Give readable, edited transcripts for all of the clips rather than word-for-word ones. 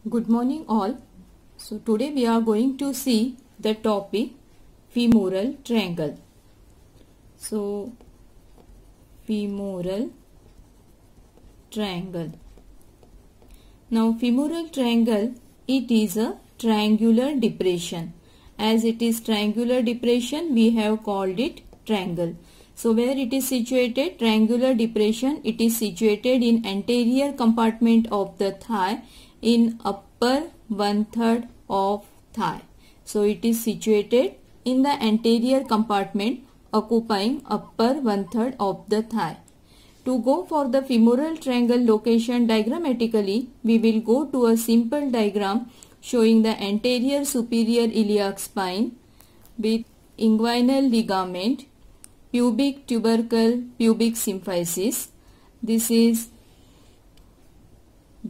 Good morning all. So today we are going to see the topic femoral triangle. So femoral triangle. Now femoral triangle, it is a triangular depression. As it is triangular depression, we have called it triangle. So where it is situated, triangular depression, it is situated in anterior compartment of the thigh in upper 1/3 of thigh. So it is situated in the anterior compartment occupying upper 1/3 of the thigh. To go for the femoral triangle location diagrammatically, we will go to a simple diagram showing the anterior superior iliac spine with inguinal ligament, pubic tubercle, pubic symphysis. This is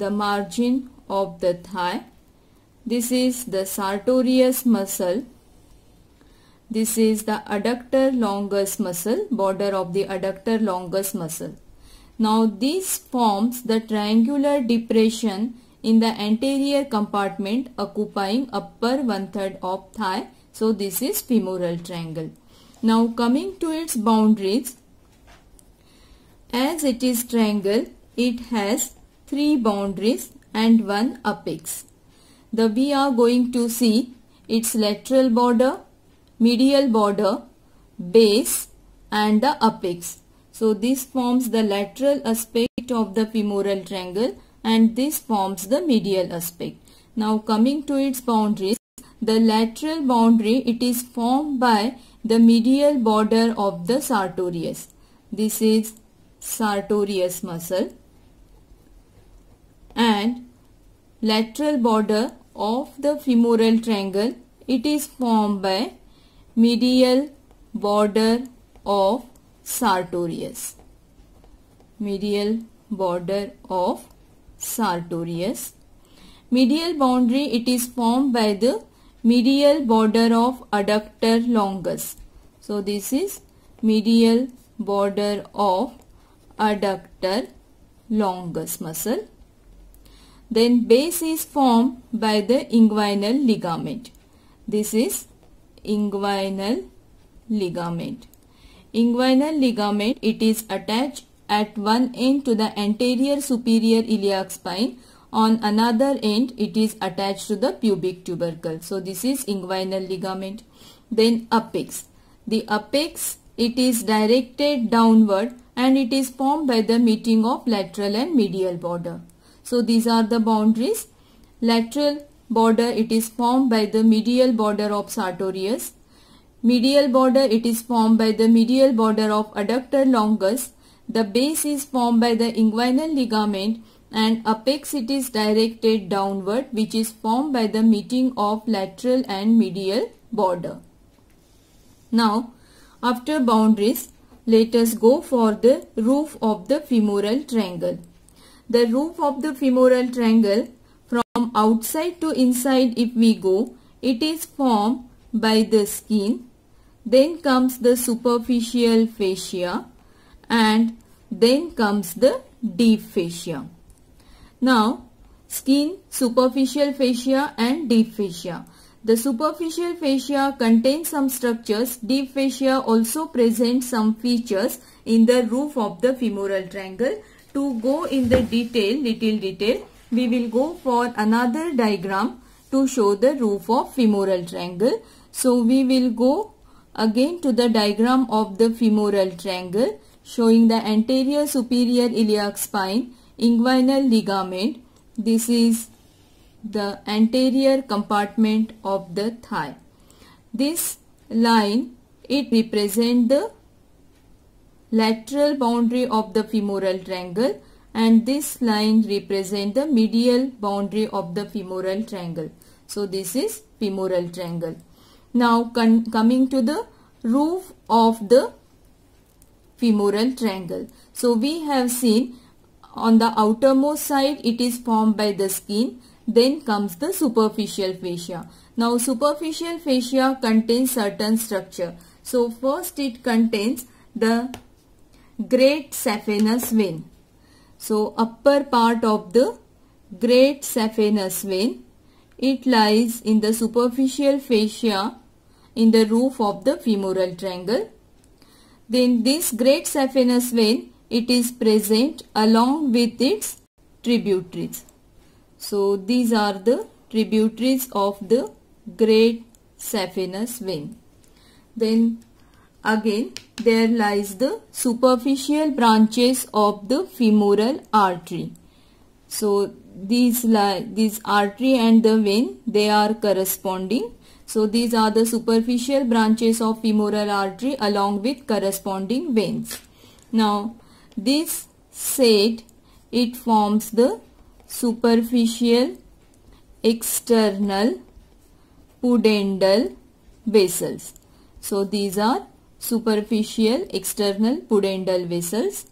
the margin of the thigh. This is the sartorius muscle. This is the adductor longus muscle, border of the adductor longus muscle. Now this forms the triangular depression in the anterior compartment occupying upper 1/3 of thigh. So this is femoral triangle. Now coming to its boundaries, as it is triangle, it has 3 boundaries and 1 apex. We are going to see its lateral border, medial border, base and the apex. So this forms the lateral aspect of the femoral triangle and this forms the medial aspect. Now coming to its boundaries, the lateral boundary, it is formed by the medial border of the sartorius. This is sartorius muscle, and lateral border of the femoral triangle, it is formed by medial border of sartorius. Medial border of sartorius. Medial boundary, it is formed by the medial border of adductor longus. So this is medial border of adductor longus muscle. Then base is formed by the inguinal ligament. This is inguinal ligament. Inguinal ligament, it is attached at one end to the anterior superior iliac spine. On another end, it is attached to the pubic tubercle. So this is inguinal ligament. Then apex. The apex, it is directed downward and it is formed by the meeting of lateral and medial border. So these are the boundaries. Lateral border, it is formed by the medial border of sartorius. Medial border, it is formed by the medial border of adductor longus. The base is formed by the inguinal ligament, and apex, it is directed downward, which is formed by the meeting of lateral and medial border. Now, after boundaries, let us go for the roof of the femoral triangle. The roof of the femoral triangle, from outside to inside if we go, it is formed by the skin. Then comes the superficial fascia and then comes the deep fascia. Now, skin, superficial fascia and deep fascia. The superficial fascia contains some structures. Deep fascia also presents some features in the roof of the femoral triangle. To go in the little detail, we will go for another diagram to show the roof of femoral triangle. So we will go again to the diagram of the femoral triangle showing the anterior superior iliac spine, inguinal ligament. This is the anterior compartment of the thigh. This line, it represents the lateral boundary of the femoral triangle, and this line represents the medial boundary of the femoral triangle. So this is femoral triangle. Now coming to the roof of the femoral triangle. So we have seen on the outermost side, it is formed by the skin. Then comes the superficial fascia. Now superficial fascia contains certain structure. So first it contains the great saphenous vein. So upper part of the great saphenous vein. It lies in the superficial fascia in the roof of the femoral triangle. Then this great saphenous vein, it is present along with its tributaries. So these are the tributaries of the great saphenous vein. Then again there lies the superficial branches of the femoral artery. So these artery and the vein, they are corresponding. So these are the superficial branches of femoral artery along with corresponding veins. Now this set, it forms the superficial external pudendal vessels. So these are superficial external pudendal vessels.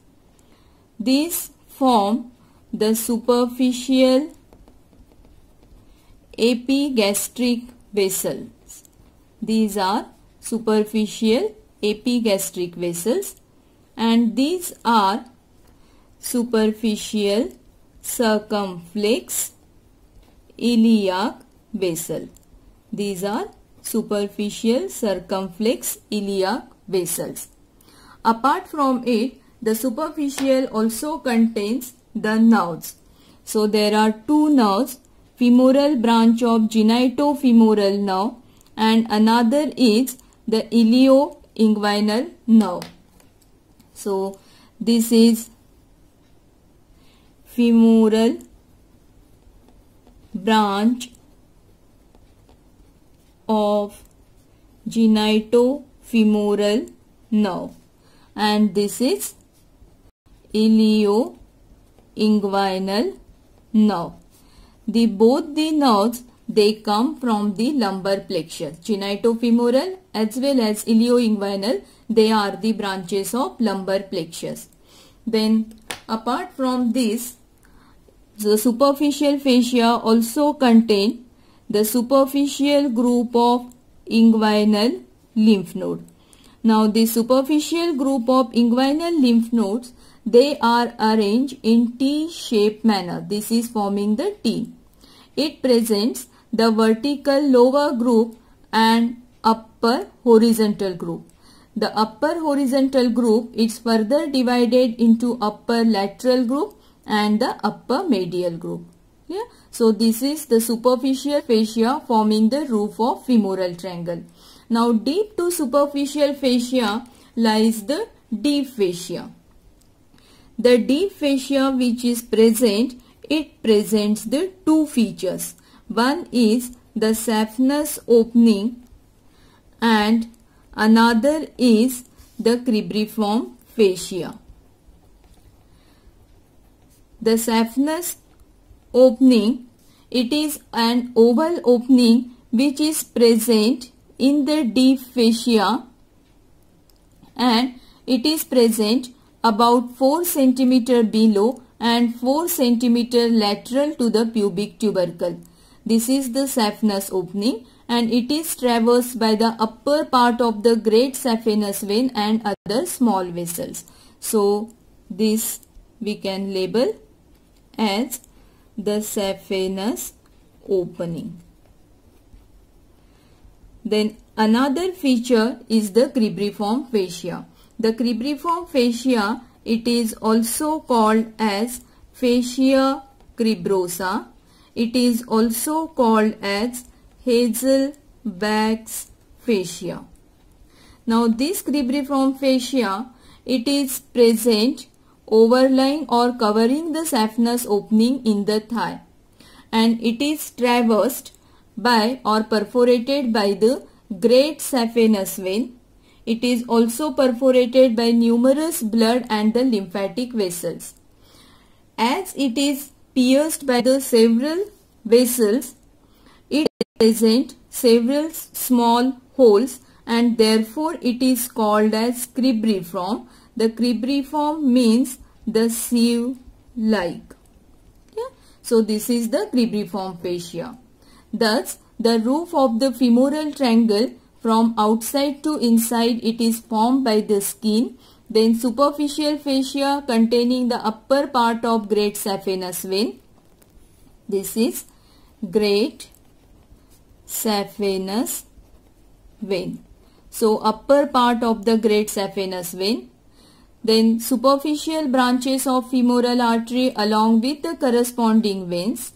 These form the superficial epigastric vessels. These are superficial epigastric vessels, and these are superficial circumflex iliac vessel. These are superficial circumflex iliac vessels. Apart from it, the superficial also contains the nerves. So there are two nerves, femoral branch of genitofemoral nerve and another is the ilioinguinal nerve. So this is femoral branch of genitofemoral nerve and this is ilioinguinal nerve. Both the nerves, they come from the lumbar plexus. Genitofemoral as well as ilioinguinal, they are the branches of lumbar plexus. Then apart from this, the superficial fascia also contain the superficial group of inguinal lymph node. Now the superficial group of inguinal lymph nodes, they are arranged in T-shaped manner. This is forming the T. It presents the vertical lower group and upper horizontal group. The upper horizontal group is further divided into upper lateral group and the upper medial group. Yeah? So this is the superficial fascia forming the roof of femoral triangle. Now deep to superficial fascia lies the deep fascia. The deep fascia which is present, it presents the two features. One is the saphenous opening and another is the cribriform fascia. The saphenous opening, it is an oval opening which is present in the deep fascia and it is present about 4 cm below and 4 cm lateral to the pubic tubercle. This is the saphenous opening and it is traversed by the upper part of the great saphenous vein and other small vessels. So this we can label as the saphenous opening. Then another feature is the cribriform fascia. The cribriform fascia, it is also called as fascia cribrosa. It is also called as Hazel-Back's fascia. Now this cribriform fascia, it is present overlying or covering the saphenous opening in the thigh and it is traversed by or perforated by the great saphenous vein. It is also perforated by numerous blood and the lymphatic vessels. As it is pierced by the several vessels, it presents several small holes and therefore it is called as cribriform. The cribriform means the sieve-like. Yeah? So this is the cribriform fascia. Thus, the roof of the femoral triangle from outside to inside, it is formed by the skin. Then superficial fascia containing the upper part of great saphenous vein. This is great saphenous vein. So upper part of the great saphenous vein. Then superficial branches of femoral artery along with the corresponding veins.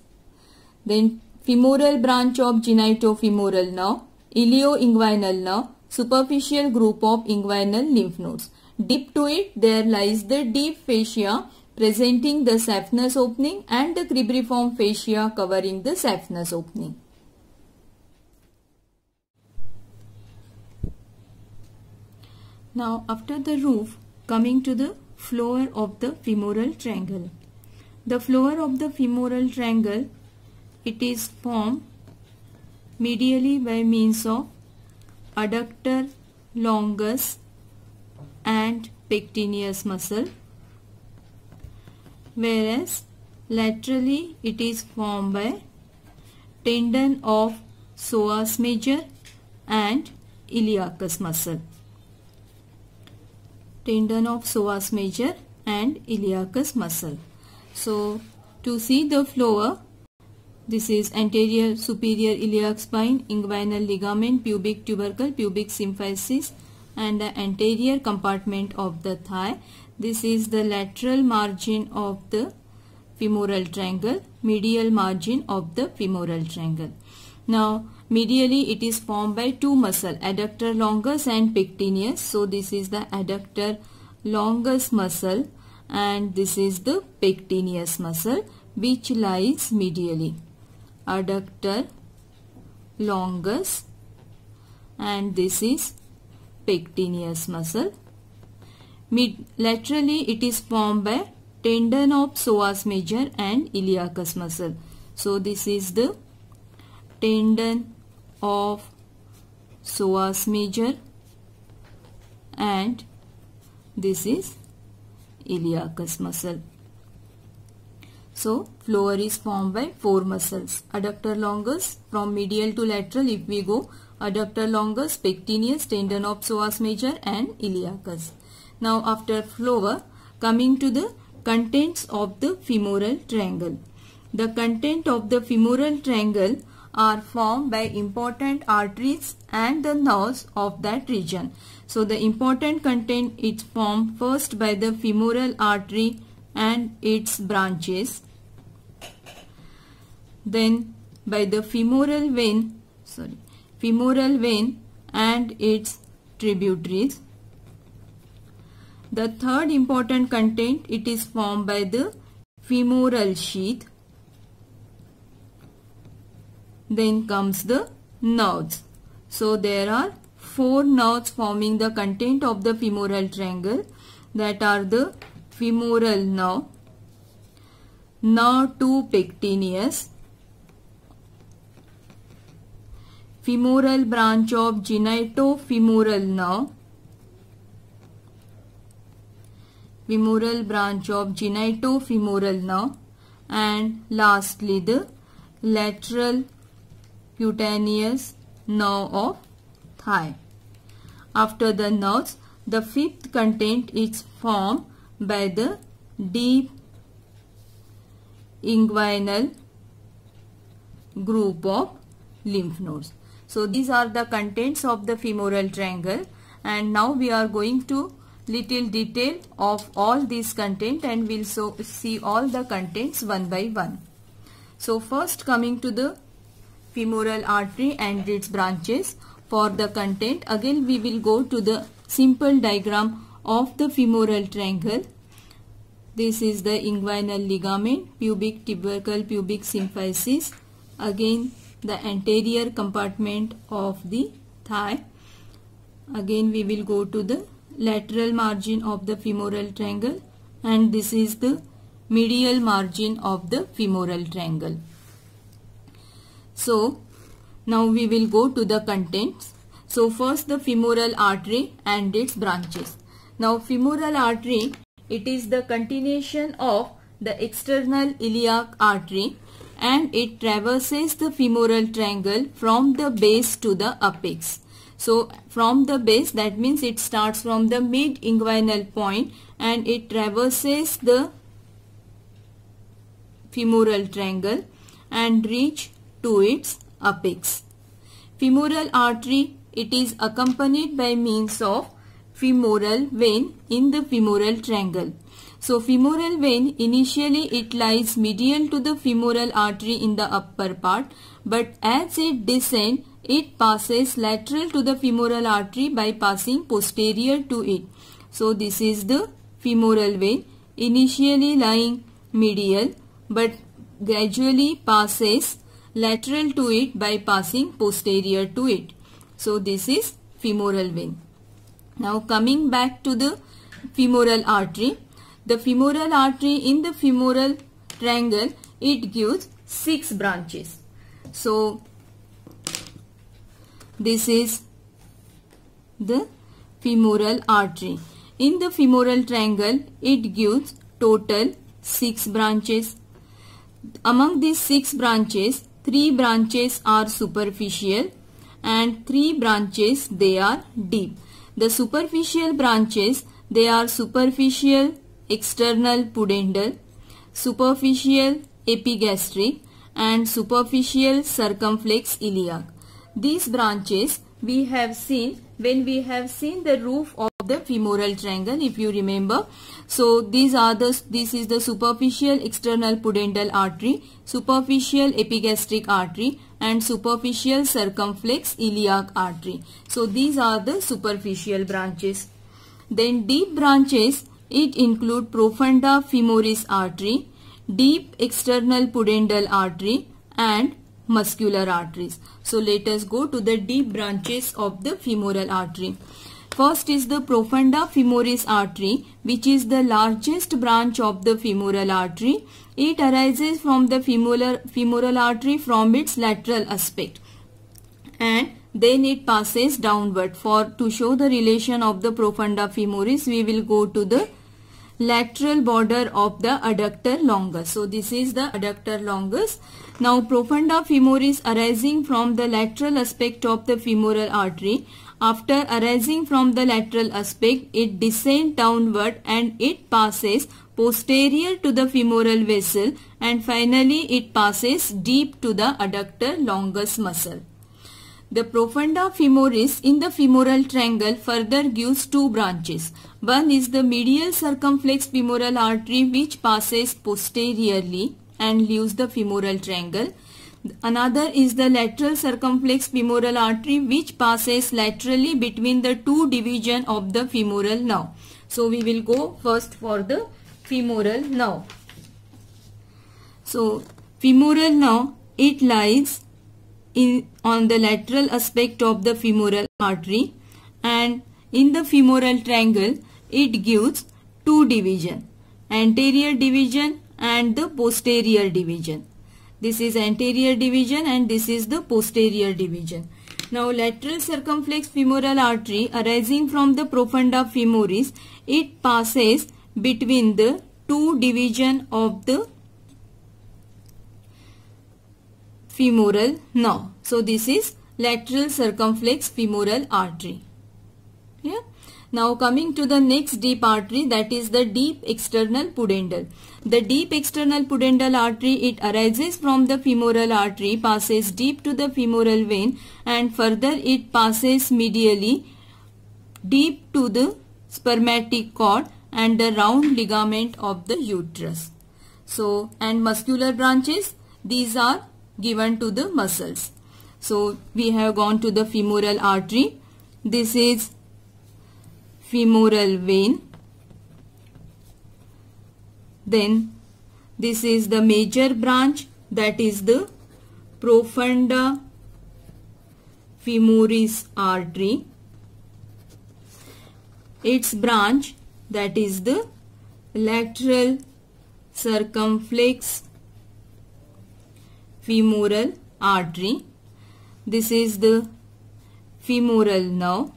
Then femoral branch of genitofemoral nerve, ilioinguinal nerve, superficial group of inguinal lymph nodes. Deep to it there lies the deep fascia presenting the saphenous opening and the cribriform fascia covering the saphenous opening. Now after the roof, coming to the floor of the femoral triangle. The floor of the femoral triangle, it is formed medially by means of adductor longus and pectineus muscle, whereas laterally it is formed by tendon of psoas major and iliacus muscle. Tendon of psoas major and iliacus muscle. So to see the floor, this is anterior superior iliac spine, inguinal ligament, pubic tubercle, pubic symphysis and the anterior compartment of the thigh. This is the lateral margin of the femoral triangle, medial margin of the femoral triangle. Now medially it is formed by two muscles, adductor longus and pectineus. So this is the adductor longus muscle and this is the pectineus muscle which lies medially. Adductor longus and this is pectineus muscle. Laterally it is formed by tendon of psoas major and iliacus muscle. So this is the tendon of psoas major and this is iliacus muscle. So floor is formed by four muscles. Adductor longus, from medial to lateral if we go, adductor longus, pectineus, tendon of psoas major and iliacus. Now after floor, coming to the contents of the femoral triangle. The content of the femoral triangle are formed by important arteries and the nerves of that region. So the important content is formed first by the femoral artery and its branches, then by the femoral vein and its tributaries. The third important content, it is formed by the femoral sheath. Then comes the nerves. So there are four nerves forming the content of the femoral triangle, that are the femoral nerve, nerve 2 pectineus, femoral branch of genitofemoral nerve, femoral branch of genitofemoral nerve, and lastly the lateral cutaneous nerve of thigh. After the nerves, the fifth content is formed by the deep inguinal group of lymph nodes. So these are the contents of the femoral triangle, and now we are going to little detail of all these content and we'll see all the contents one by one. So first, coming to the femoral artery and its branches. For the content, again we will go to the simple diagram of the femoral triangle. This is the inguinal ligament, pubic tubercle, pubic symphysis, again the anterior compartment of the thigh. Again we will go to the lateral margin of the femoral triangle, and this is the medial margin of the femoral triangle. So now we will go to the contents. So first, the femoral artery and its branches. Now femoral artery, it is the continuation of the external iliac artery and it traverses the femoral triangle from the base to the apex. So from the base, that means it starts from the mid inguinal point and it traverses the femoral triangle and reach to its apex. Femoral artery, it is accompanied by means of femoral vein in the femoral triangle. So femoral vein, initially it lies medial to the femoral artery in the upper part, but as it descends, it passes lateral to the femoral artery by passing posterior to it. So this is the femoral vein, initially lying medial but gradually passes lateral to it by passing posterior to it. So this is femoral vein. Now coming back to the femoral artery. The femoral artery in the femoral triangle, it gives 6 branches. So this is the femoral artery. In the femoral triangle, it gives total 6 branches. Among these 6 branches, 3 branches are superficial and 3 branches they are deep. The superficial branches, they are superficial external pudendal, superficial epigastric and superficial circumflex iliac. These branches we have seen when we have seen the roof of the femoral triangle, if you remember. So this is the superficial external pudendal artery, superficial epigastric artery and superficial circumflex iliac artery. So these are the superficial branches. Then deep branches, it include profunda femoris artery, deep external pudendal artery and muscular arteries. So let us go to the deep branches of the femoral artery. First is the profunda femoris artery, which is the largest branch of the femoral artery. It arises from the femoral artery from its lateral aspect and then it passes downward. To show the relation of the profunda femoris, we will go to the lateral border of the adductor longus. So this is the adductor longus. Now profunda femoris arising from the lateral aspect of the femoral artery. After arising from the lateral aspect, it descends downward and it passes posterior to the femoral vessel and finally it passes deep to the adductor longus muscle. The profunda femoris in the femoral triangle further gives 2 branches. One is the medial circumflex femoral artery, which passes posteriorly and leaves the femoral triangle. Another is the lateral circumflex femoral artery, which passes laterally between the 2 divisions of the femoral nerve. So we will go first for the femoral nerve. So femoral nerve, it lies on the lateral aspect of the femoral artery, and in the femoral triangle it gives 2 divisions, anterior division and the posterior division. This is anterior division and this is the posterior division. Now lateral circumflex femoral artery arising from the profunda femoris, it passes between the 2 divisions of the femoral nerve. So this is lateral circumflex femoral artery. Yeah. Now coming to the next deep artery, that is the deep external pudendal. The deep external pudendal artery, it arises from the femoral artery, passes deep to the femoral vein and further it passes medially deep to the spermatic cord and the round ligament of the uterus. So and muscular branches, these are given to the muscles. So we have gone to the femoral artery. This is femoral vein. Then this is the major branch, that is the profunda femoris artery. Its branch, that is the lateral circumflex femoral artery. This is the femoral nerve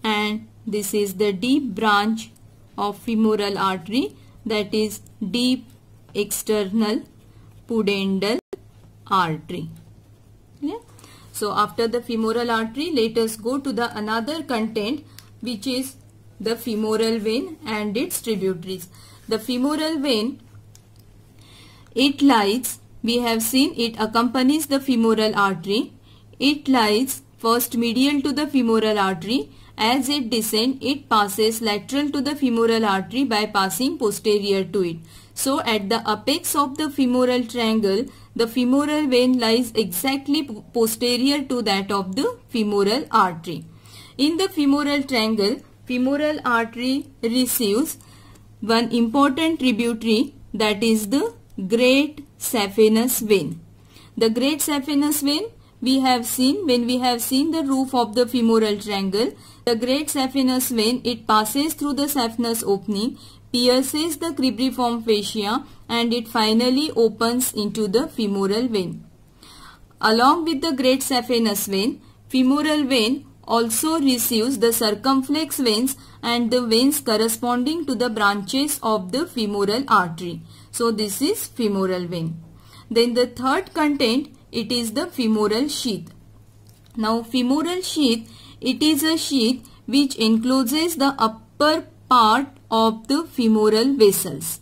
and this is the deep branch of femoral artery, that is deep external pudendal artery. Yeah. So after the femoral artery, let us go to the another content, which is the femoral vein and its tributaries. The femoral vein, It lies, we have seen it accompanies the femoral artery. It lies first medial to the femoral artery. As it descends, it passes lateral to the femoral artery by passing posterior to it. So at the apex of the femoral triangle, the femoral vein lies exactly posterior to that of the femoral artery. In the femoral triangle, femoral artery receives one important tributary, that is the great saphenous vein. The great saphenous vein we have seen when we have seen the roof of the femoral triangle. The great saphenous vein, it passes through the saphenous opening, pierces the cribriform fascia, and it finally opens into the femoral vein. Along with the great saphenous vein, femoral vein also receives the circumflex veins and the veins corresponding to the branches of the femoral artery. So this is femoral vein. Then the third content, it is the femoral sheath. Now femoral sheath, it is a sheath which encloses the upper part of the femoral vessels,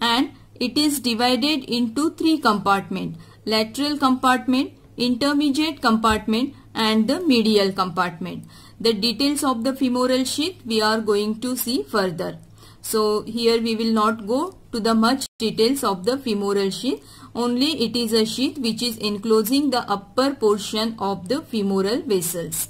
and it is divided into three compartments: lateral compartment, intermediate compartment, and the medial compartment. The details of the femoral sheath we are going to see further. So here we will not go to the much details of the femoral sheath. Only it is a sheath which is enclosing the upper portion of the femoral vessels.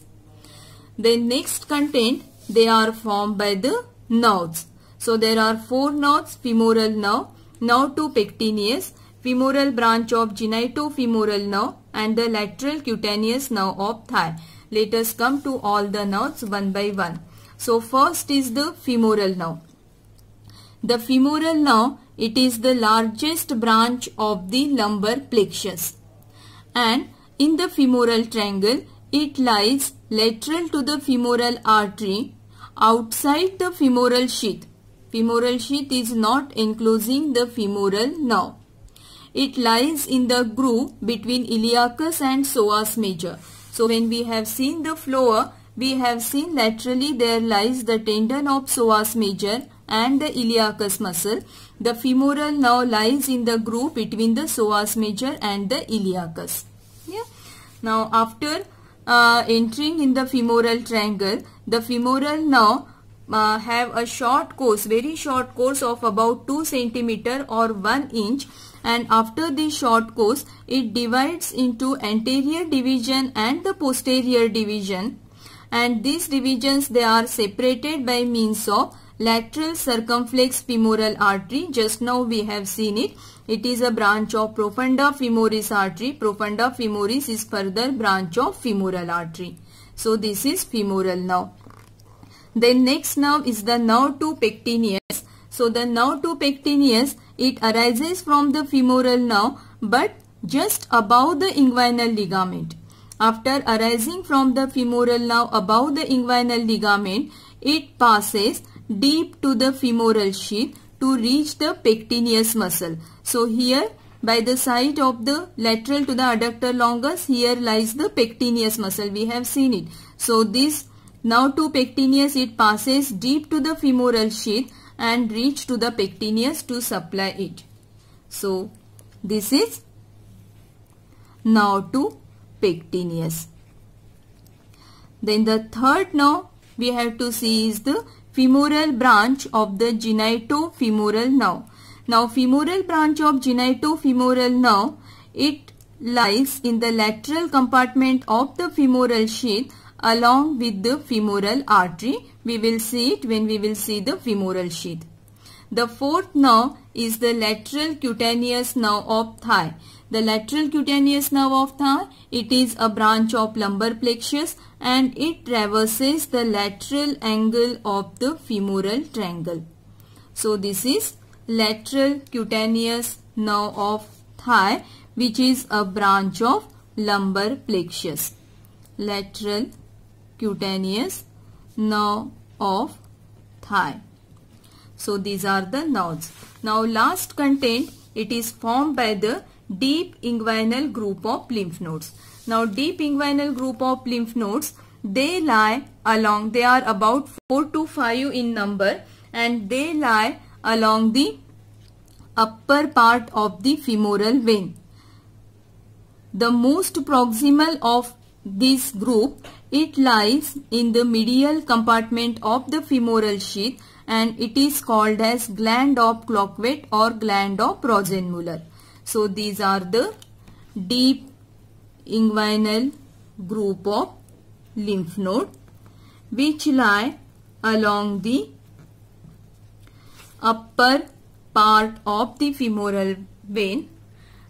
The next content, they are formed by the nerves. So there are four nerves: femoral nerve, nerve to pectineus, femoral branch of genitofemoral nerve, and the lateral cutaneous nerve of thigh. Let us come to all the nerves one by one. So first is the femoral nerve. The femoral nerve, it is the largest branch of the lumbar plexus, and in the femoral triangle, it lies lateral to the femoral artery outside the femoral sheath. Femoral sheath is not enclosing the femoral nerve. It lies in the groove between iliacus and psoas major. So when we have seen the floor, we have seen laterally there lies the tendon of psoas major and the iliacus muscle. The femoral nerve lies in the groove between the psoas major and the iliacus. Yeah. Now after entering in the femoral triangle, the femoral nerve have a short course, very short course of about 2 cm or 1 inch, and after this short course, it divides into anterior division and the posterior division, and these divisions, they are separated by means of lateral circumflex femoral artery. Just now we have seen it. It is a branch of profunda femoris artery. Profunda femoris is further branch of femoral artery. So this is femoral nerve. Then next nerve is the nerve to pectineus. So the nerve to pectineus, it arises from the femoral nerve but just above the inguinal ligament. After arising from the femoral nerve above the inguinal ligament, it passes deep to the femoral sheath to reach the pectineus muscle. So here by the side of the lateral to the adductor longus, here lies the pectineus muscle. We have seen it. So this nerve to pectineus, it passes deep to the femoral sheath and reach to the pectineus to supply it. So this is nerve to pectineus. Then the third nerve we have to see is the femoral branch of the genitofemoral nerve. Now femoral branch of genitofemoral nerve, it lies in the lateral compartment of the femoral sheath along with the femoral artery. We will see it when we will see the femoral sheath. The fourth nerve is the lateral cutaneous nerve of thigh. The lateral cutaneous nerve of thigh, it is a branch of lumbar plexus and it traverses the lateral angle of the femoral triangle. So this is lateral cutaneous nerve of thigh, which is a branch of lumbar plexus. Lateral cutaneous nerve of thigh. So these are the nerves. Now last content, it is formed by the deep inguinal group of lymph nodes. Now deep inguinal group of lymph nodes, they lie along, they are about 4 to 5 in number, and they lie along the upper part of the femoral vein. The most proximal of this group, it lies in the medial compartment of the femoral sheath, and it is called as gland of Cloquet or gland of Rosenmuller. So these are the deep inguinal group of lymph node which lie along the upper part of the femoral vein.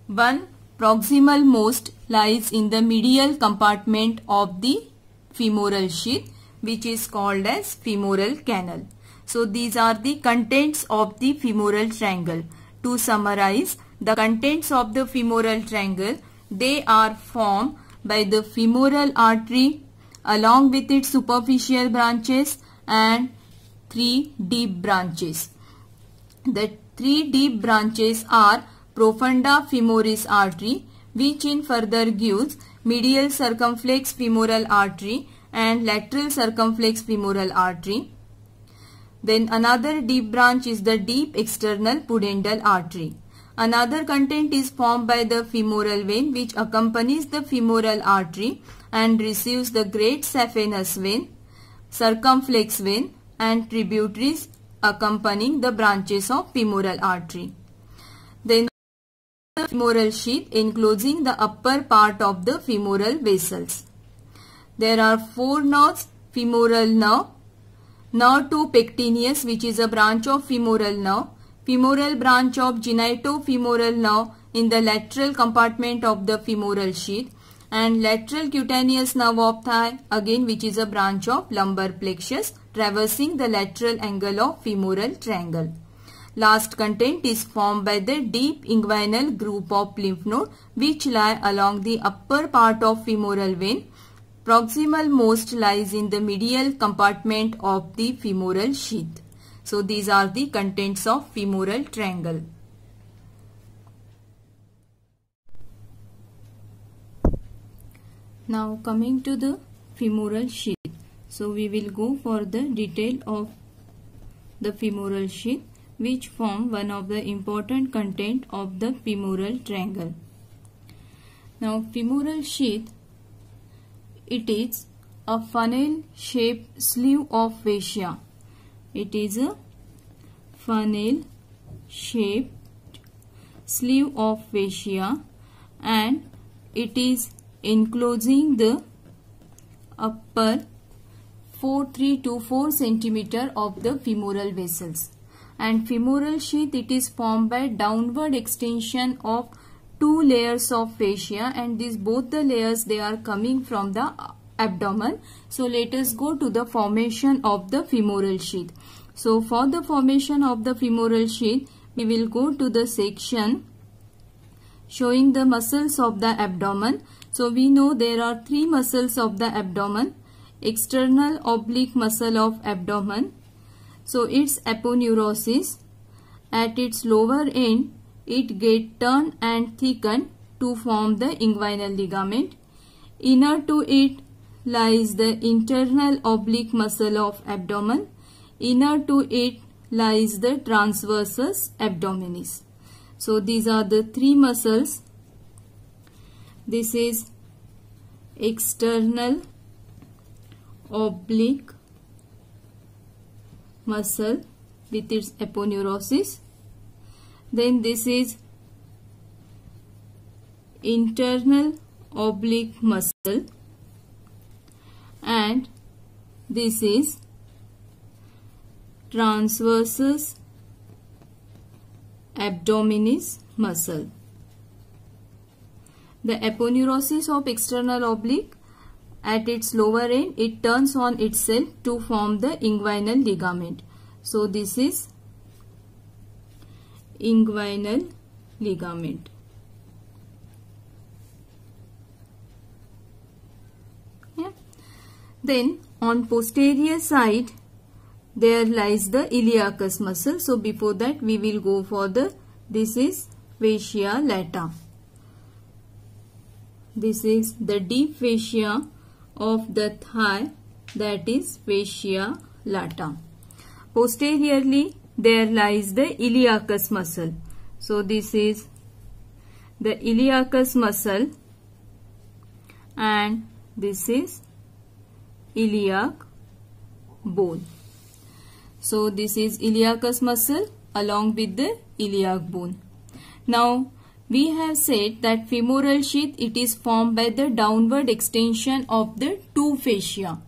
One proximal most lies in the medial compartment of the femoral sheath, which is called as femoral canal. So these are the contents of the femoral triangle. To summarize, the contents of the femoral triangle, they are formed by the femoral artery along with its superficial branches and 3 deep branches. The 3 deep branches are profunda femoris artery, which in further gives medial circumflex femoral artery and lateral circumflex femoral artery. Then another deep branch is the deep external pudendal artery. Another content is formed by the femoral vein, which accompanies the femoral artery and receives the great saphenous vein, circumflex vein and tributaries accompanying the branches of femoral artery. Then the femoral sheath enclosing the upper part of the femoral vessels. There are 4 nerves: femoral nerve, nerve 2 pectineus, which is a branch of femoral nerve, femoral branch of genitofemoral nerve in the lateral compartment of the femoral sheath, and lateral cutaneous nerve of thigh, again which is a branch of lumbar plexus traversing the lateral angle of femoral triangle. Last content is formed by the deep inguinal group of lymph node which lie along the upper part of femoral vein. Proximal most lies in the medial compartment of the femoral sheath. So these are the contents of femoral triangle. Now coming to the femoral sheath. So we will go for the detail of the femoral sheath, which form one of the important content of the femoral triangle. Now femoral sheath, it is a funnel shaped sleeve of fascia. It is a funnel shaped sleeve of fascia and it is enclosing the upper 3 to 4 centimeter of the femoral vessels. And femoral sheath, it is formed by downward extension of 2 layers of fascia, and these both the layers, they are coming from the abdomen. So let us go to the formation of the femoral sheath. So for the formation of the femoral sheath, we will go to the section showing the muscles of the abdomen. So we know there are 3 muscles of the abdomen. External oblique muscle of abdomen. So its aponeurosis, at its lower end, it get turned and thickened to form the inguinal ligament. Inner to it lies the internal oblique muscle of abdomen. Inner to it lies the transversus abdominis. So these are the 3 muscles. This is external oblique muscle with its aponeurosis. Then this is internal oblique muscle and this is transversus abdominis muscle. The aponeurosis of external oblique, at its lower end, it turns on itself to form the inguinal ligament. So this is inguinal ligament. Yeah. Then on posterior side, there lies the iliacus muscle. So before that, we will go for this is fascia lata. This is the deep fascia of the thigh, that is fascia lata. Posteriorly, there lies the iliacus muscle. So this is the iliacus muscle and this is iliac bone. So this is iliacus muscle along with the iliac bone. Now we have said that femoral sheath, it is formed by the downward extension of the two fascia.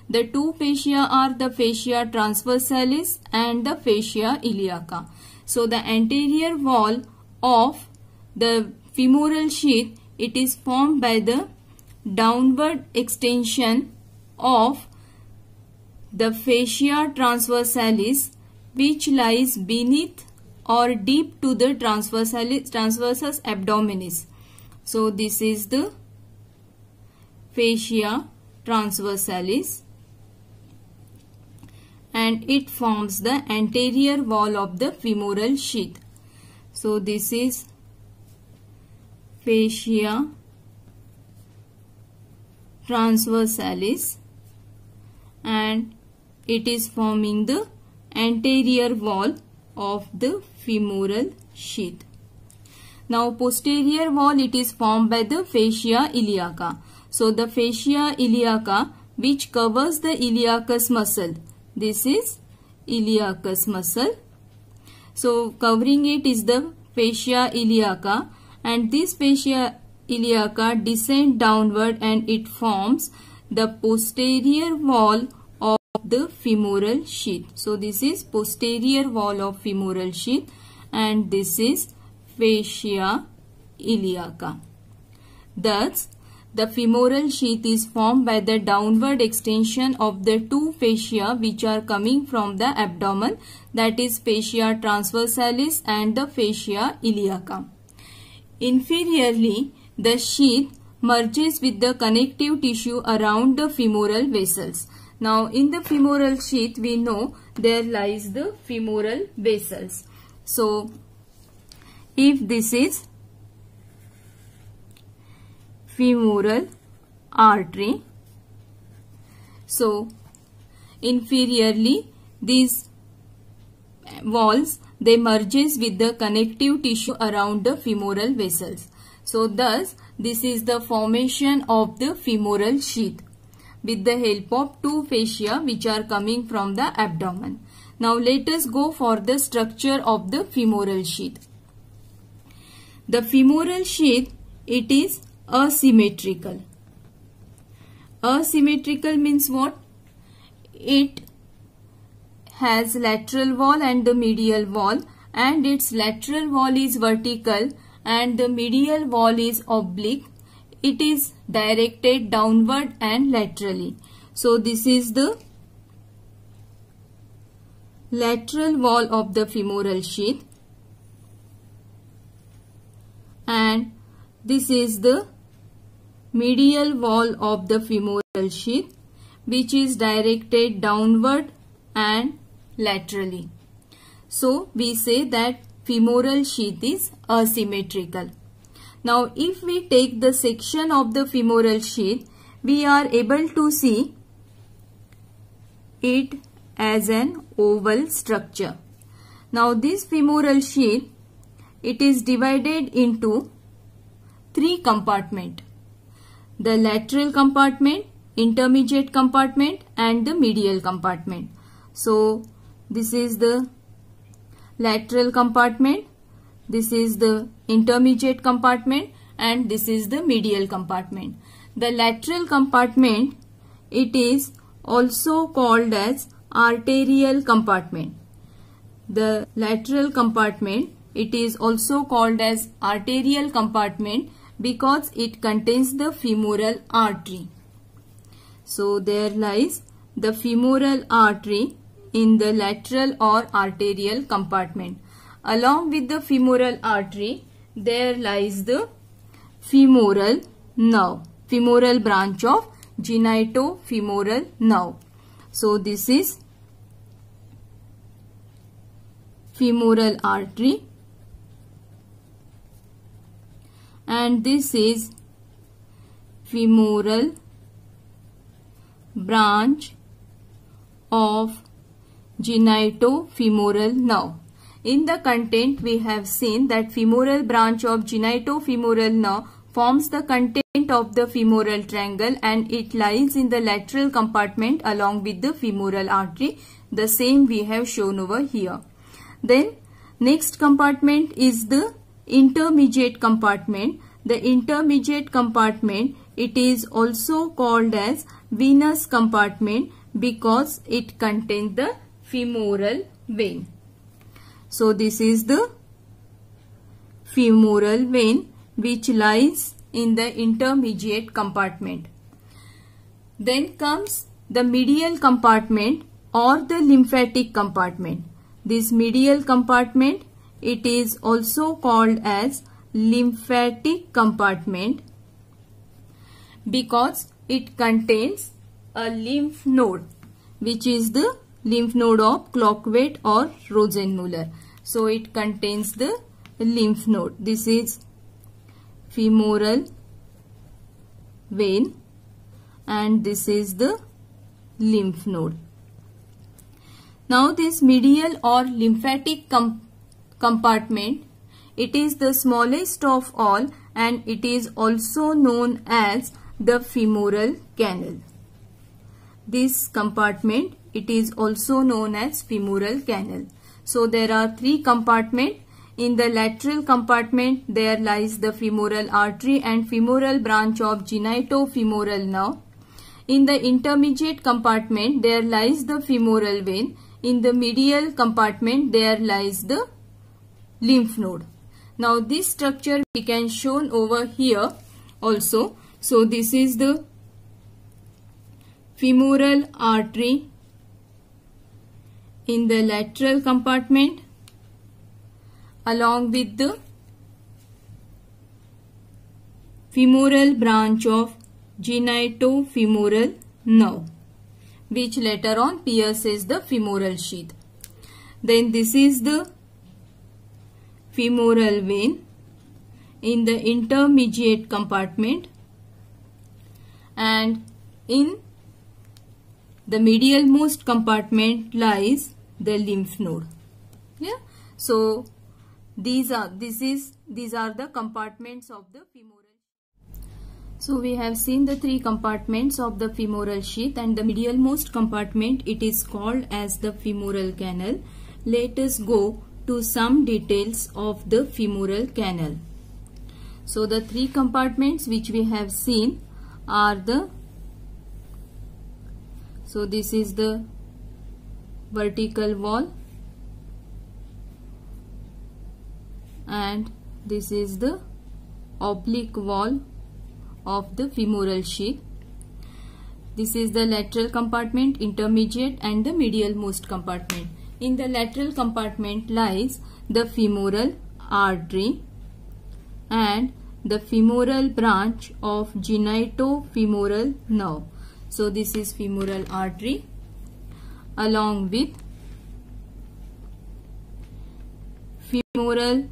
The two fascia are the fascia transversalis and the fascia iliaca. So the anterior wall of the femoral sheath, it is formed by the downward extension of the fascia transversalis, which lies beneath or deep to the transversus abdominis. So this is the fascia transversalis and it forms the anterior wall of the femoral sheath. So this is fascia transversalis and it is forming the anterior wall of the femoral sheath. Now posterior wall, it is formed by the fascia iliaca. So the fascia iliaca which covers the iliacus muscle, this is iliacus muscle. So covering it is the fascia iliaca and this fascia iliaca descends downward and it forms the posterior wall of the femoral sheath. So this is posterior wall of femoral sheath and this is fascia iliaca. Thus, the femoral sheath is formed by the downward extension of the two fascia which are coming from the abdomen, that is fascia transversalis and the fascia iliaca. Inferiorly, the sheath merges with the connective tissue around the femoral vessels. Now in the femoral sheath we know there lies the femoral vessels. So if this is femoral artery, so inferiorly these walls, they merges with the connective tissue around the femoral vessels. So thus this is the formation of the femoral sheath with the help of two fascia which are coming from the abdomen. Now let us go for the structure of the femoral sheath. The femoral sheath, it is asymmetrical. Asymmetrical means what? It has lateral wall and the medial wall, and its lateral wall is vertical and the medial wall is oblique. It is directed downward and laterally. So this is the lateral wall of the femoral sheath and this is the medial wall of the femoral sheath which is directed downward and laterally. So we say that femoral sheath is asymmetrical. Now if we take the section of the femoral sheath, we are able to see it as an oval structure. Now this femoral sheath, it is divided into three compartments: the lateral compartment, intermediate compartment and the medial compartment. So this is the lateral compartment, this is the intermediate compartment and this is the medial compartment. The lateral compartment, it is also called as arterial compartment. The lateral compartment, it is also called as arterial compartment because it contains the femoral artery. So there lies the femoral artery in the lateral or arterial compartment. Along with the femoral artery, there lies the femoral nerve, femoral branch of genitofemoral nerve. So this is femoral artery and this is femoral branch of genitofemoral nerve. in the content we have seen that femoral branch of genitofemoral nerve forms the content of the femoral triangle and it lies in the lateral compartment along with the femoral artery. The same we have shown over here. Then next compartment is the intermediate compartment. The intermediate compartment, it is also called as venous compartment because it contains the femoral vein. So this is the femoral vein which lies in the intermediate compartment. Then comes the medial compartment or the lymphatic compartment. This medial compartment, it is also called as lymphatic compartment because it contains a lymph node, which is the lymph node of Cloquet or Rosenmuller. So it contains the lymph node. This is femoral vein and this is the lymph node. Now this medial or lymphatic compartment, it is the smallest of all and it is also known as the femoral canal. This compartment, it is also known as femoral canal. So there are three compartments. In the lateral compartment, there lies the femoral artery and femoral branch of genitofemoral nerve. In the intermediate compartment, there lies the femoral vein. In the medial compartment, there lies the lymph node. Now this structure we can shown over here also. So this is the femoral artery in the lateral compartment along with the femoral branch of genitofemoral nerve, which later on pierces the femoral sheath. Then this is the femoral vein in the intermediate compartment and in the medialmost compartment lies the lymph node. Yeah. So these are the compartments of the femoral. So we have seen the three compartments of the femoral sheath and the medialmost compartment, it is called as the femoral canal. Let us go to some details of the femoral canal. So the three compartments which we have seen are this is the vertical wall and this is the oblique wall of the femoral sheath. This is the lateral compartment, intermediate and the medialmost compartment. In the lateral compartment lies the femoral artery and the femoral branch of genitofemoral nerve. So this is femoral artery along with femoral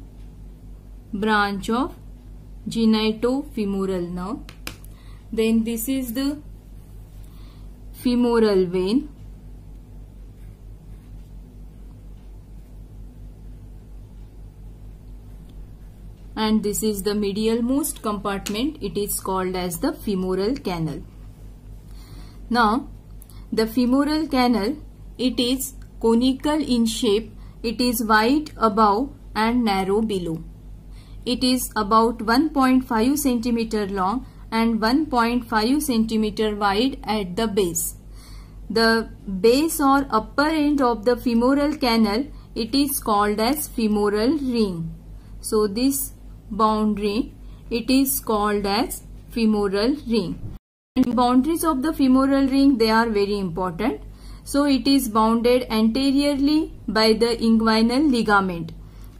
branch of genitofemoral nerve. Then this is the femoral vein and this is the medialmost compartment, it is called as the femoral canal. Now the femoral canal, it is conical in shape, it is wide above and narrow below. It is about 1.5 cm long and 1.5 cm wide at the base. The base or upper end of the femoral canal, it is called as femoral ring. So this boundary, it is called as femoral ring. And boundaries of the femoral ring, they are very important. So it is bounded anteriorly by the inguinal ligament.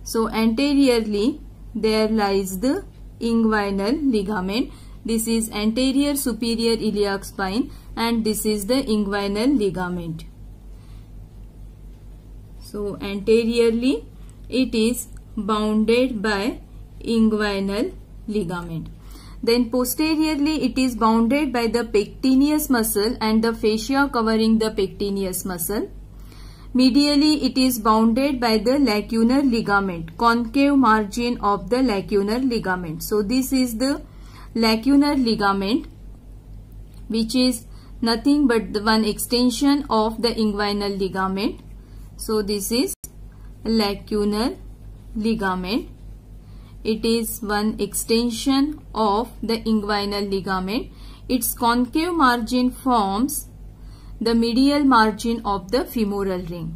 So anteriorly there lies the inguinal ligament. This is anterior superior iliac spine and this is the inguinal ligament. So anteriorly it is bounded by inguinal ligament. Then posteriorly it is bounded by the pectineus muscle and the fascia covering the pectineus muscle. Medially, it is bounded by the lacunar ligament, concave margin of the lacunar ligament. So, this is the lacunar ligament, which is nothing but the one extension of the inguinal ligament. So, this is lacunar ligament. It is one extension of the inguinal ligament. Its concave margin forms the medial margin of the femoral ring,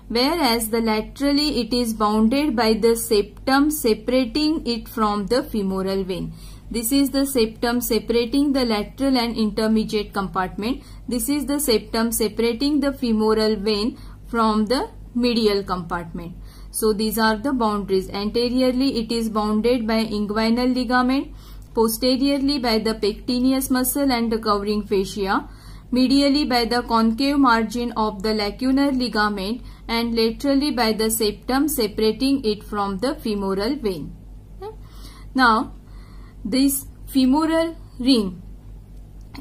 whereas the laterally it is bounded by the septum separating it from the femoral vein. This is the septum separating the lateral and intermediate compartment. This is the septum separating the femoral vein from the medial compartment. So these are the boundaries. Anteriorly it is bounded by inguinal ligament, posteriorly by the pectineus muscle and the covering fascia, medially by the concave margin of the lacunar ligament, and laterally by the septum separating it from the femoral vein. Now, this femoral ring,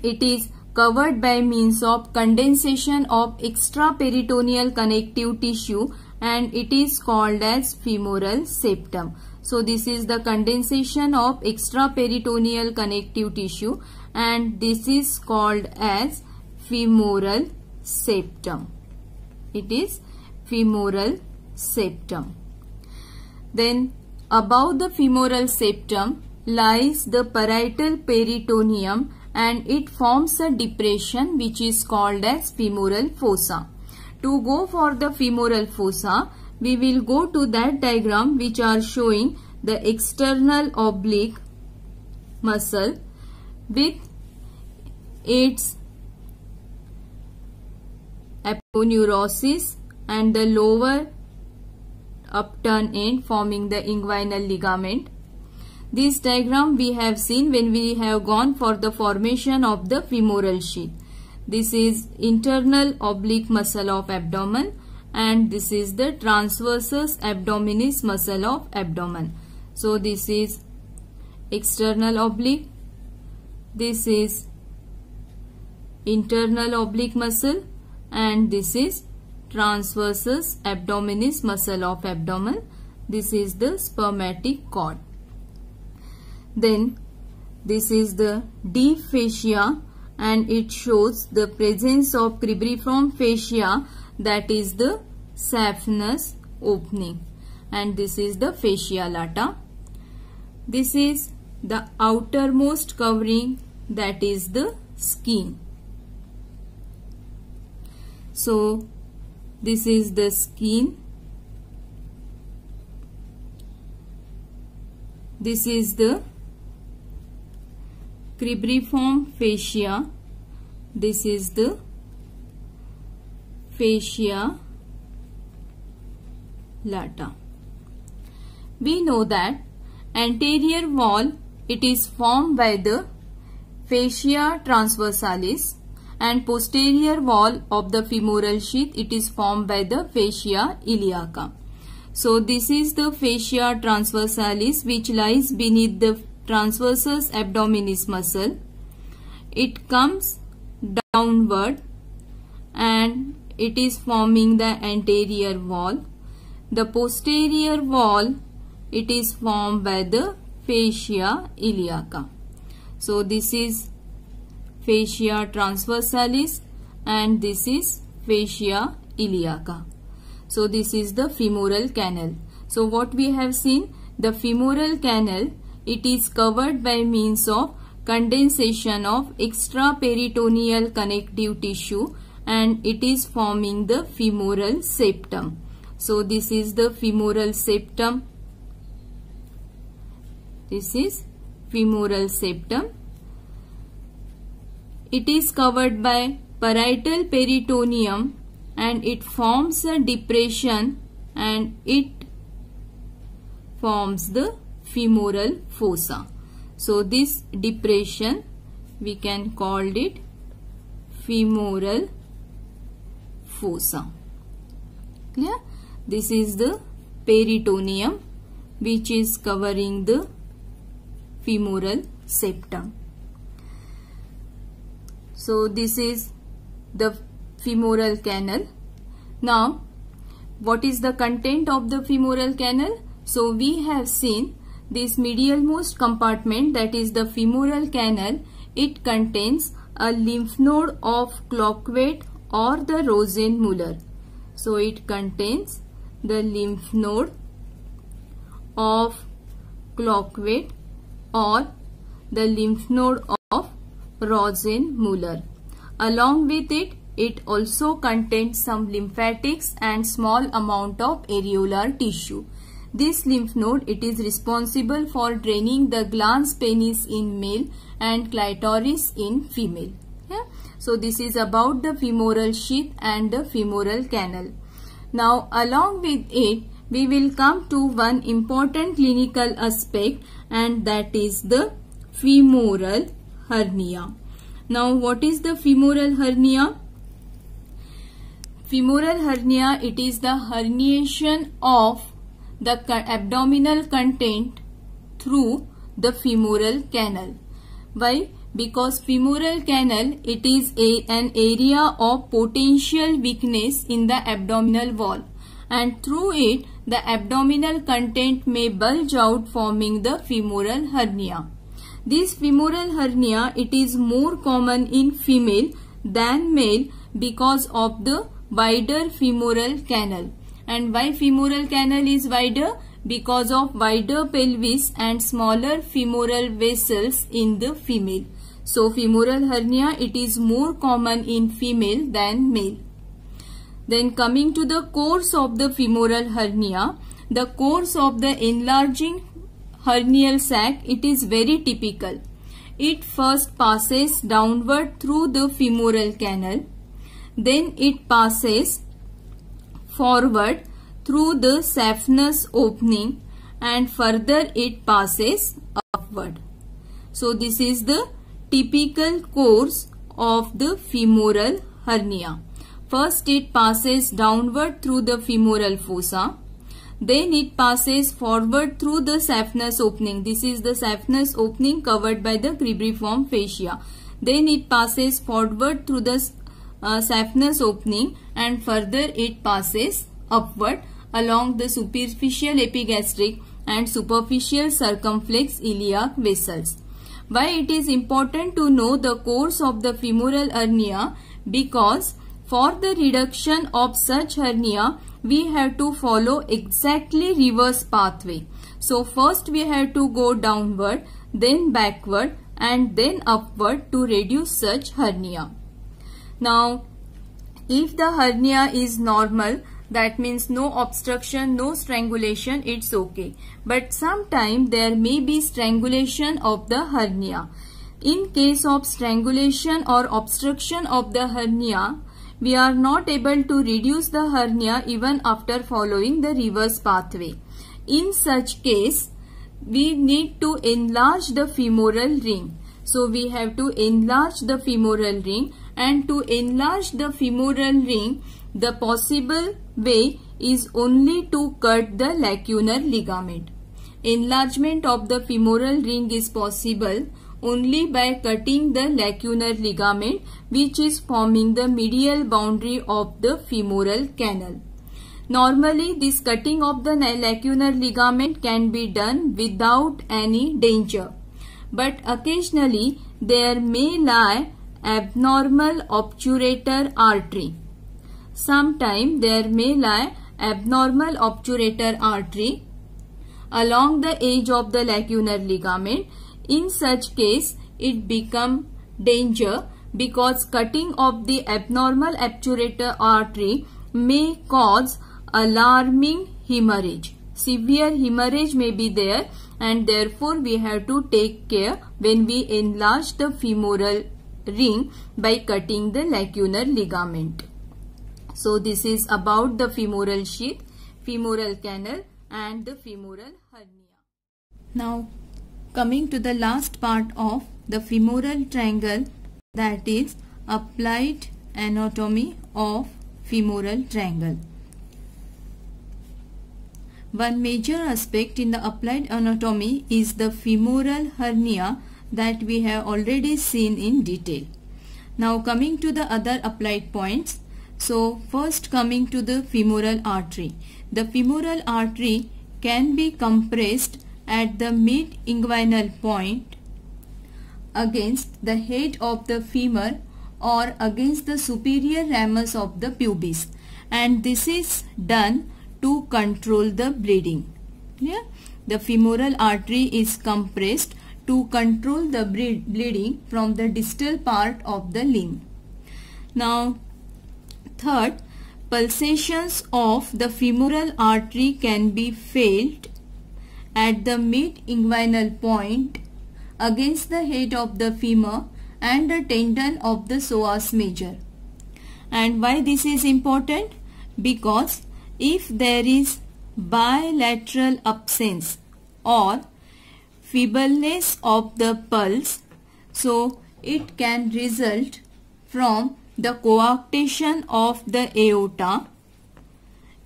it is covered by means of condensation of extraperitoneal connective tissue, and it is called as femoral septum. So, this is the condensation of extraperitoneal connective tissue, and this is called as femoral septum. It is femoral septum. Then above the femoral septum lies the parietal peritoneum, and it forms a depression which is called as femoral fossa. To go for the femoral fossa, we will go to that diagram which are showing the external oblique muscle with its aponeurosis and the lower upturned end forming the inguinal ligament. This diagram we have seen when we have gone for the formation of the femoral sheath. This is internal oblique muscle of abdomen, and this is the transversus abdominis muscle of abdomen. So this is external oblique, this is internal oblique muscle, and this is transversus abdominis muscle of abdomen. This is the spermatic cord. Then this is the deep fascia, and it shows the presence of cribriform fascia, that is the saphenous opening, and this is the fascia lata. This is the outermost covering, that is the skin. So this is the skin, this is the cribriform fascia, this is the fascia lata. We know that anterior wall, it is formed by the fascia transversalis, and posterior wall of the femoral sheath, it is formed by the fascia iliaca. So this is the fascia transversalis which lies beneath the transversus abdominis muscle. It comes downward and it is forming the anterior wall. The posterior wall, it is formed by the fascia iliaca. So this is fascia transversalis and this is fascia iliaca. So this is the femoral canal. So what we have seen, the femoral canal, it is covered by means of condensation of extraperitoneal connective tissue, and it is forming the femoral septum. So this is the femoral septum. This is femoral septum. It is covered by parietal peritoneum, and it forms a depression, and it forms the femoral fossa. So this depression, we can call it femoral fossa. Clear? This is the peritoneum which is covering the femoral septum. So this is the femoral canal. Now what is the content of the femoral canal? So we have seen this medialmost compartment, that is the femoral canal. It contains a lymph node of Cloquet or the Rosenmuller. So it contains the lymph node of Cloquet or the lymph node of Rosenmuller. Along with it, it also contains some lymphatics and small amount of areolar tissue. This lymph node, it is responsible for draining the glans penis in male and clitoris in female. Yeah? So this is about the femoral sheath and the femoral canal. Now along with it, we will come to one important clinical aspect, and that is the femoral hernia. Now what is the femoral hernia? Femoral hernia, it is the herniation of the abdominal content through the femoral canal. Why? Because femoral canal, it is an area of potential weakness in the abdominal wall, and through it the abdominal content may bulge out, forming the femoral hernia. This femoral hernia, it is more common in female than male because of the wider femoral canal. And why femoral canal is wider? Because of wider pelvis and smaller femoral vessels in the female. So femoral hernia, it is more common in female than male. Then coming to the course of the femoral hernia, the course of the enlarging hernial sac, it is very typical. It first passes downward through the femoral canal, then it passes forward through the saphenous opening, and further it passes upward. So this is the typical course of the femoral hernia. First it passes downward through the femoral fossa, then it passes forward through the saphenous opening. This is the saphenous opening covered by the cribriform fascia. Then it passes forward through the saphenous opening, and further it passes upward along the superficial epigastric and superficial circumflex iliac vessels. Why it is important to know the course of the femoral hernia? Because for the reduction of such hernia, we have to follow exactly reverse pathway. So first we have to go downward, then backward, and then upward to reduce such hernia. Now, if the hernia is normal, that means no obstruction, no strangulation, it's okay. But sometimes there may be strangulation of the hernia. In case of strangulation or obstruction of the hernia, we are not able to reduce the hernia even after following the reverse pathway. In such case, we need to enlarge the femoral ring. So we have to enlarge the femoral ring, and to enlarge the femoral ring, the possible way is only to cut the lacunar ligament. Enlargement of the femoral ring is possible only by cutting the lacunar ligament, which is forming the medial boundary of the femoral canal. Normally, this cutting of the lacunar ligament can be done without any danger. But occasionally, there may lie abnormal obturator artery. Sometimes there may lie abnormal obturator artery along the edge of the lacunar ligament. In such case, it becomes danger because cutting of the abnormal obturator artery may cause alarming hemorrhage. Severe hemorrhage may be there, and therefore we have to take care when we enlarge the femoral ring by cutting the lacunar ligament. So this is about the femoral sheath, femoral canal, and the femoral hernia. Now coming to the last part of the femoral triangle, that is applied anatomy of femoral triangle. One major aspect in the applied anatomy is the femoral hernia that we have already seen in detail. Now coming to the other applied points, So first coming to the femoral artery. The femoral artery can be compressed at the mid-inguinal point against the head of the femur or against the superior ramus of the pubis, and this is done to control the bleeding. Yeah? The femoral artery is compressed to control the bleeding from the distal part of the limb. Now, third, pulsations of the femoral artery can be felt at the mid-inguinal point against the head of the femur and the tendon of the psoas major. And why this is important? Because if there is bilateral absence or feebleness of the pulse, so it can result from the coarctation of the aorta.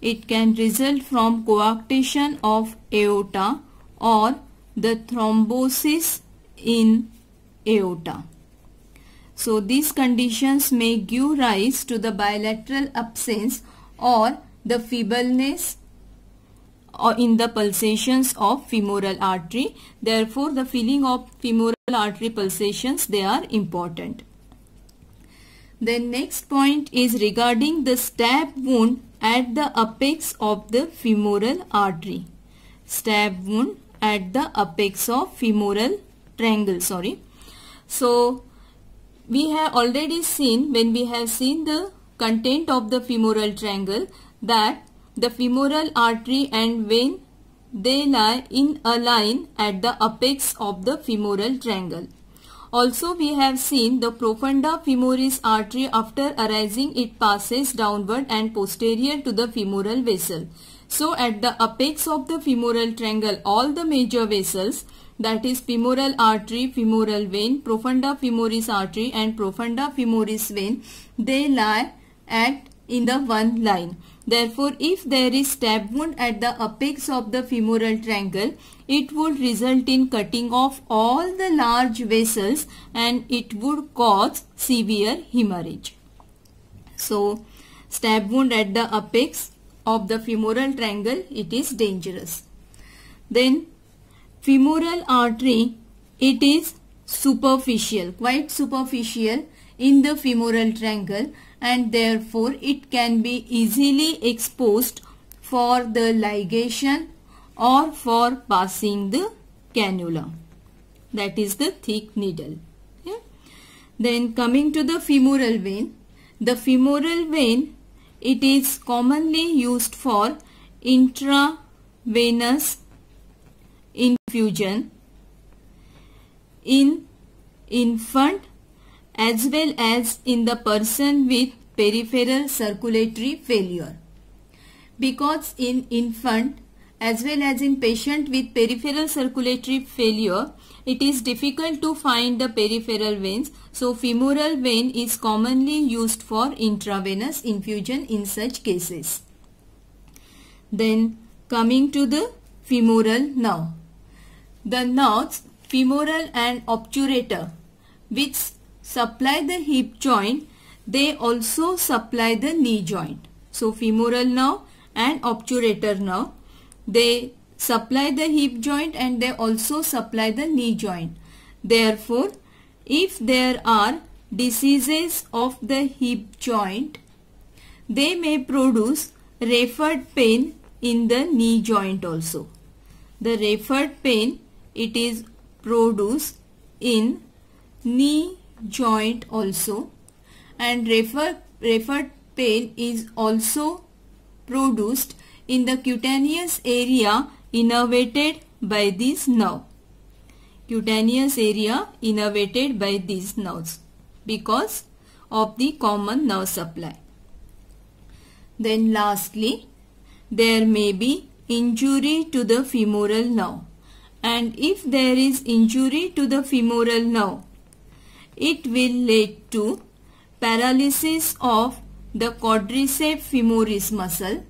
It can result from coarctation of aorta or the thrombosis in aorta. So these conditions may give rise to the bilateral absence or the feebleness or in the pulsations of femoral artery. Therefore, the feeling of femoral artery pulsations, they are important. The next point is regarding the stab wound at the apex of the femoral artery. Stab wound at the apex of femoral triangle. So we have already seen, when we have seen the content of the femoral triangle, that the femoral artery and vein, they lie in a line at the apex of the femoral triangle. Also we have seen the profunda femoris artery, after arising it passes downward and posterior to the femoral vessel. So at the apex of the femoral triangle, all the major vessels, that is femoral artery, femoral vein, profunda femoris artery and profunda femoris vein, they lie in the one line. Therefore, if there is stab wound at the apex of the femoral triangle, it would result in cutting off all the large vessels and it would cause severe hemorrhage. So, stab wound at the apex of the femoral triangle, it is dangerous. Then, femoral artery, it is superficial, quite superficial in the femoral triangle, and therefore it can be easily exposed for the ligation or for passing the cannula, that is the thick needle. Yeah? Then coming to the femoral vein, the femoral vein, it is commonly used for intravenous infusion in infant as well as in the person with peripheral circulatory failure. Because in infant as well as in patient with peripheral circulatory failure, it is difficult to find the peripheral veins. So femoral vein is commonly used for intravenous infusion in such cases. Then coming to the femoral nerve. The nerves, femoral and obturator, which supply the hip joint, they also supply the knee joint. So femoral nerve and obturator nerve, they supply the hip joint and they also supply the knee joint. Therefore, if there are diseases of the hip joint, they may produce referred pain in the knee joint also. The referred pain, it is produced in knee joint also, and referred pain is also produced in the cutaneous area innervated by this nerve. Cutaneous area innervated by these nerves because of the common nerve supply. Then lastly, there may be injury to the femoral nerve, and if there is injury to the femoral nerve, it will lead to paralysis of the quadriceps femoris muscle,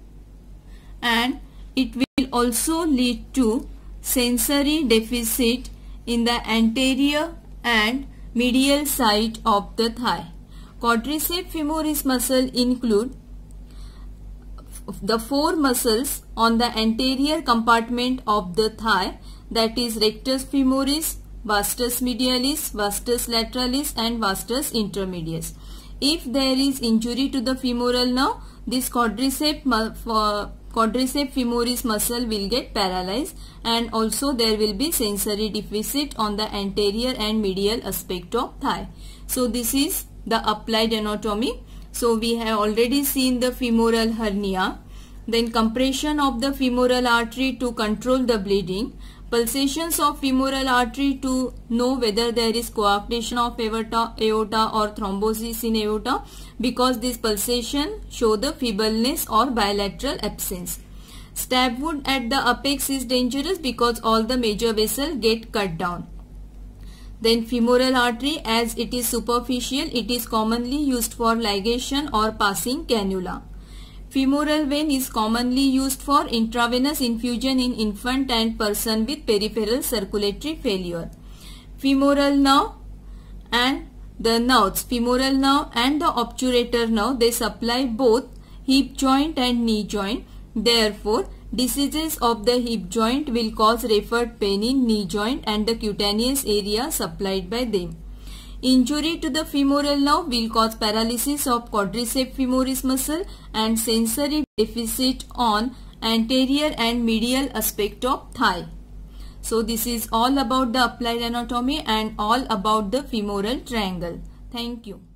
and it will also lead to sensory deficit in the anterior and medial side of the thigh. Quadriceps femoris muscle include the four muscles on the anterior compartment of the thigh, that is rectus femoris, vastus medialis, vastus lateralis and vastus intermedius. If there is injury to the femoral nerve, this quadriceps femoris muscle will get paralyzed, and also there will be sensory deficit on the anterior and medial aspect of thigh. So this is the applied anatomy. So we have already seen the femoral hernia, then compression of the femoral artery to control the bleeding, pulsations of femoral artery to know whether there is coarctation of aorta or thrombosis in aorta, because this pulsation show the feebleness or bilateral absence. Stab wound at the apex is dangerous because all the major vessels get cut down. Then femoral artery, as it is superficial, it is commonly used for ligation or passing cannula. Femoral vein is commonly used for intravenous infusion in infant and person with peripheral circulatory failure. Femoral nerve and the nerves, femoral nerve and the obturator nerve, they supply both hip joint and knee joint. Therefore, diseases of the hip joint will cause referred pain in knee joint and the cutaneous area supplied by them. Injury to the femoral nerve will cause paralysis of quadriceps femoris muscle and sensory deficit on anterior and medial aspect of thigh. So this is all about the applied anatomy and all about the femoral triangle. Thank you.